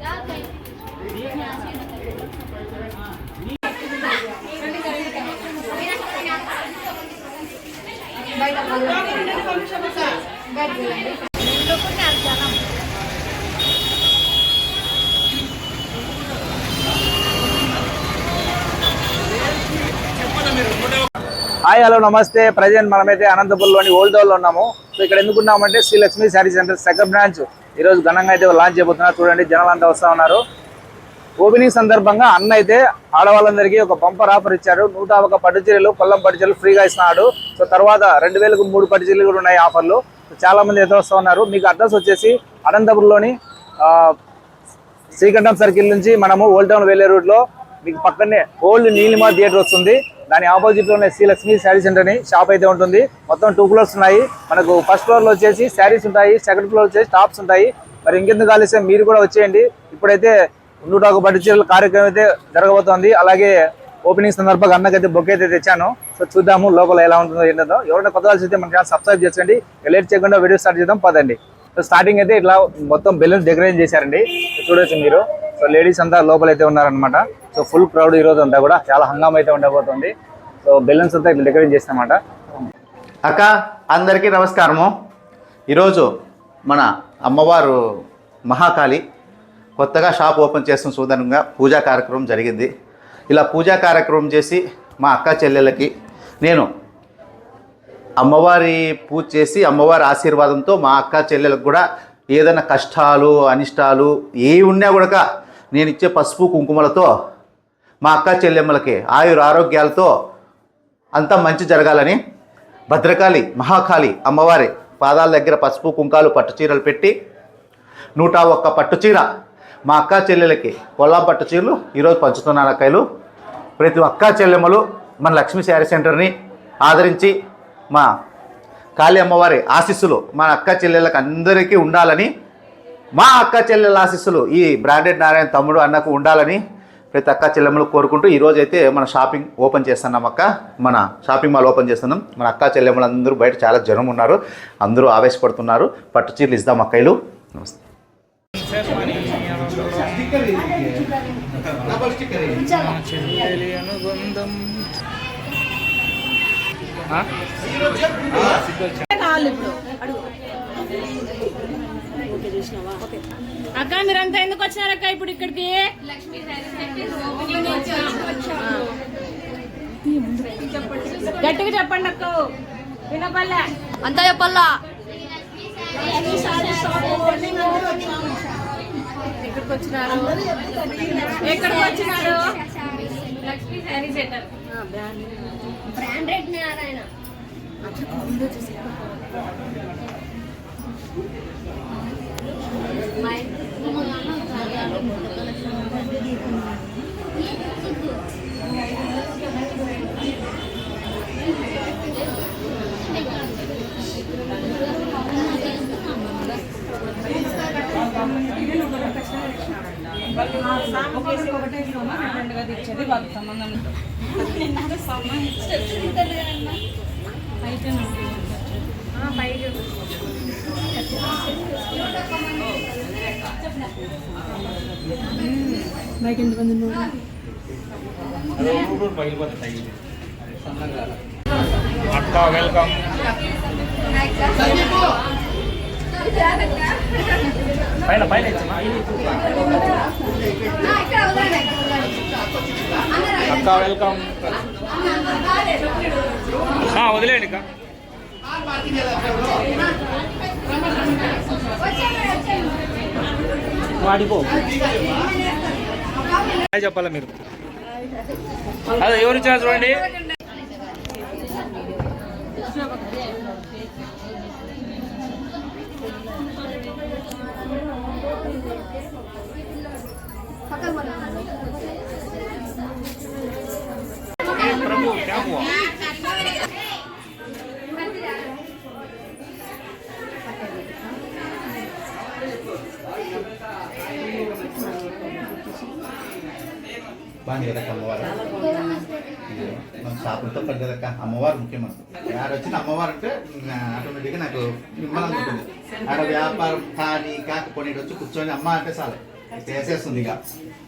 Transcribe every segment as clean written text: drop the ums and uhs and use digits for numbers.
Hi hello నమస్తే. Present మనమైతే అనంతపురంలోని old town లో ఉన్నాము. సో ఇక్కడ ఎందుకున్నామంటే Sri Lakshmi sari centre second branch ఈరోజు ఘనంగా అయితే లాంచ్ చేయబోతున్నారు. చూడండి జనాలు అంతా వస్తూ ఉన్నారు. ఓపెనింగ్ సందర్భంగా అన్న అయితే ఆడవాళ్ళందరికీ ఒక బంపర్ ఆఫర్ ఇచ్చాడు. 101 పట్టు చీరలు, కొల్లం పట్టు చీరలు ఫ్రీగా ఇస్తున్నాడు. సో తర్వాత 2000కు 3 పట్టు చీరలు కూడా ఉన్నాయి ఆఫర్లు. చాలా మంది అయితే వస్తూ ఉన్నారు. మీకు అడ్రస్ వచ్చేసి అనంతపురంలోని శ్రీకంఠం సర్కిల్ నుంచి మనము ఓల్డ్ టౌన్ వెళ్ళే రూట్ లో మీకు పక్కనే ఓల్డ్ నీలిమా థియేటర్ వస్తుంది. దాని ఆపోజిట్ లోనే శ్రీ లక్ష్మీ శారీ సెంటర్ అని షాప్ అయితే ఉంటుంది. మొత్తం 2 ఫ్లోర్స్ ఉన్నాయి. మనకు ఫస్ట్ ఫ్లోర్ లో వచ్చేసి శారీస్ ఉంటాయి, సెకండ్ ఫ్లోర్ వచ్చేసి టాప్స్ ఉంటాయి. మరి ఇంకెందుకు కలిస్తే మీరు కూడా వచ్చేయండి. ఇప్పుడైతే 101 పట్టు చీరల కార్యక్రమం అయితే జరగబోతోంది. అలాగే ఓపెనింగ్ సందర్భంగా అన్నకైతే బొకే అయితే తెచ్చాను. సో చూద్దాము లోపల ఎలా ఉంటుందో ఏంటో. ఎవరైనా కొత్త కలిసి అయితే మన ఛానల్ సబ్స్క్రైబ్ చేయండి. లేట్ చేయకుండా వీడియో స్టార్ట్ చేద్దాం పదండి. సో స్టార్టింగ్ అయితే ఇట్లా మొత్తం బెలూన్స్ డెకరేషన్ చేశారండి. చూడొచ్చు మీరు. సో లేడీస్ అంతా లోపల అయితే ఉన్నారనమాట. సో ఫుల్ క్రౌడ్ ఈ రోజు అంతా కూడా చాలా హంగామా అయితే ఉండబోతుంది. సో బెలూన్స్ అంతా ఇట్లా డెకరేట్ చేస్తామన్నమాట. అక్క అందరికీ నమస్కారము. ఈరోజు మన అమ్మవారు మహాకాళి కొత్తగా షాప్ ఓపెన్ చేస్తున్న సూదనంగా పూజా కార్యక్రమం జరిగింది. ఇలా పూజా కార్యక్రమం చేసి మా అక్క చెల్లెళ్ళకి నేను అమ్మవారి పూజ చేసి అమ్మవారి ఆశీర్వాదంతో మా అక్క చెల్లెలకు కూడా ఏదైనా కష్టాలు అనిష్టాలు ఏ ఉన్నా కూడా నేను ఇచ్చే పసుపు కుంకుమలతో మా అక్క చెల్లెమ్మలకి ఆరోగ్యాలతో అంతా మంచి జరగాలని భద్రకాళి మహాకాళి అమ్మవారి పాదాల దగ్గర పసుపు కుంకాలు పట్టు చీరలు పెట్టి 101 పట్టు చీర మా అక్క చెల్లెలకి కొల్లాం పట్టు చీరలు ఈరోజు పంచుతున్నారు. అక్కలు ప్రతి అక్క చెల్లెమ్మలు మన లక్ష్మీ శారీ సెంటర్ని ఆదరించి మా కాళీ అమ్మవారి ఆశీస్సులు మన అక్క చెల్లెళ్ళకి అందరికీ ఉండాలని, మా అక్క చెల్లెళ్ళ ఆశీస్సులు ఈ బ్రాండెడ్ నారాయణ తమ్ముడు అన్నకు ఉండాలని ప్రతి అక్క చెల్లెమ్మలు కోరుకుంటూ ఈరోజు అయితే మన షాపింగ్ ఓపెన్ చేస్తున్నాం. మన షాపింగ్ మాల్ ఓపెన్ చేస్తున్నాం. మన అక్క చెల్లెమ్మలు అందరూ బయట చాలా జనం ఉన్నారు. అందరూ ఆవేశపడుతున్నారు. పట్టు చీరలు ఇద్దాం అక్కలు. నమస్తే. అక్క మీరంతా ఎందుకు వచ్చినారక్క ఇప్పుడు ఇక్కడికి? గట్టిగా చెప్పండి అక్క, వినపల్లె అంతా చెప్పల్లా. ఎక్కడికి వచ్చినారు? Lakshmi sari centre branded Narayana. ఇచ్చేది వాళ్ళకి సంబంధం బయట ఎంతమంది అక్క వెల్కమ్. పైన పైన అక్క వెల్కమ్. వదిలేండి అక్క. వాడిపో చెప్పాలా మీరు? అదే ఎవరు ఇచ్చారు చూడండి. బాగుంది కదక్క అమ్మవారు. మన షాపులతో పని కదక్క అమ్మవారు ముఖ్యమంత్రి. యారు వచ్చిన అమ్మవారు అంటే ఆటోమేటిక్గా నాకు మిమ్మల్ని ఉంటుంది. ఆడ వ్యాపారం కానీ కాకపోతే వచ్చి కూర్చొని అమ్మ అంటే చాలు చేసేస్తుంది ఇక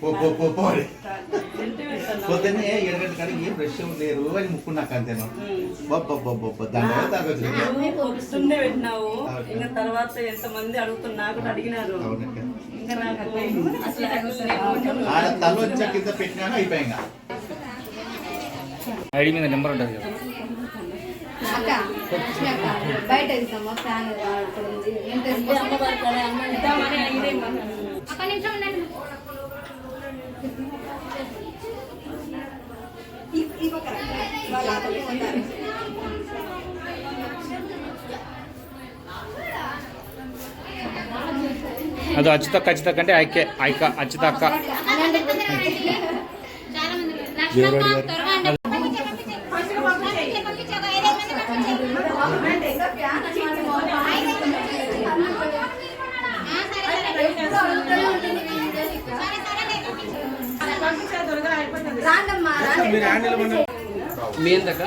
పో అని. పొద్దున్నే 7 గంటల కాడికి ఏం ఫ్రెష్ లేరు అని ముక్కున్నాక అంతేను. దాని తాగొచ్చు. పొద్దున్నే పెట్టినావు, ఇంకా తర్వాత ఎంతమంది అడుగుతున్నా కూడా అడిగినారు. ఇంకా నాకు అసలు ఆడ తల వచ్చా కింద పెట్టినాను అయిపోయింగా. ఐడి మీద నెంబర్ ఉంటుంది కదా. బయట ఇస్తామా ఫ్యాన్ అక్కడ ఉంది ఏం ఇద్దామని అడిగితే ఒక్క నిమిషం ఉండండి. అది అచ్యుత ఖచ్చిత కంటే ఐకే ఐక అచ్యుత అక్క. రాండమ్మా మీ ఎంతక